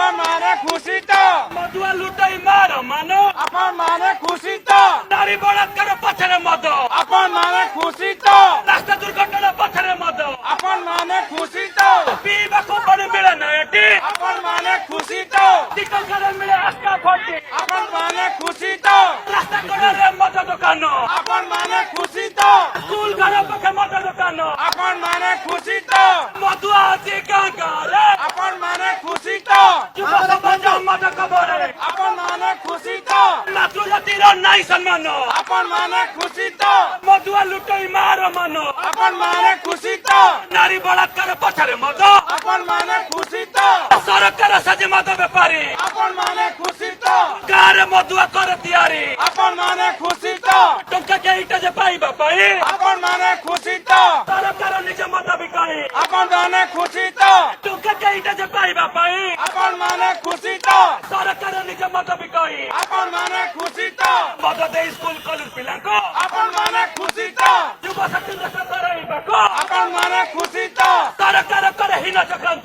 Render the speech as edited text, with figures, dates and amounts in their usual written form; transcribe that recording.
আপন মানে খুশি তো মধুয়া লুটাই মার মানো আপন মানে খুশি তো নারী বলাৎকার পথের মদ আপন মানে খুশি তো রাস্তা দুর্ঘটনা পথের মদ আপন মানে খুশি তো পিইବାକୁ পানি মিଳେ না এটি আপন মানে খুশি তো ଟିକସରେ ମିଳେ ଆସ୍କା ଭୋଟି আপন ମାନେ খুশি তো ରାସ୍ତା କଡ଼ରେ ମଦ ଦୋକାନ আপন ମାନେ খুশি তো ସ୍କୁଲ ଘର ପାଖେ ମଦ ଦୋକାନ আপন ମାନେ খুশি তো ମଧୁଆ ଅଛି ଗାଁ ଗାଁରେ আপন ମାନେ খুশি তো ଯୁବ ସମାଜ ମଦ କବରେ আপন ମାନେ খুশি তো ମାତୃଜାତିର ନାଇଁ ସମ୍ମାନ আপন ମାନେ খুশি তো ମଧୁଆ ଲୁଟେଇ ମାର ମାନ আপন ମାନେ খুশি তো ନାରୀ ବଳାତ୍କାର ପଛରେ ମଦ আপন ମାନେ খুশି তো ସରକାର ସାଜି ମଦ ବେପାରୀ আপন ମାନେ খুশି তো ଗାଁରେ ମଧୁଆ କର ତିଆରି আপন ମାନେ খুশি তো ଟଙ୍କା କେଇଟା ଯେ ପାଇବା ପାଇଁ আপন ମାନେ খুশি তো ସରକାର ନିଜ ମଦ ବିକାଇ আপন ମାନେ খুশি তো ଟଙ୍କା କେଇଟା ଯେ ପାଇବା ପାଇଁ আপন ମାନେ খুশি তো ସରକାର ନିଜ ମଦ ବିକାଇ আপন ମାନେ খুশি তো ମଦ ଦେଇ ସ୍କୁଲ କଲେଜ ପିଲାଙ୍କୁ আপন ମାନେ খুশি ତ ଯୁବ ଶକ୍ତି ଦେଶ କରାଇବାକୁ আপন ମାନେ খুশি ତ ସରକାର କରେ ହୀନ ଚକ୍ରାନ୍ତ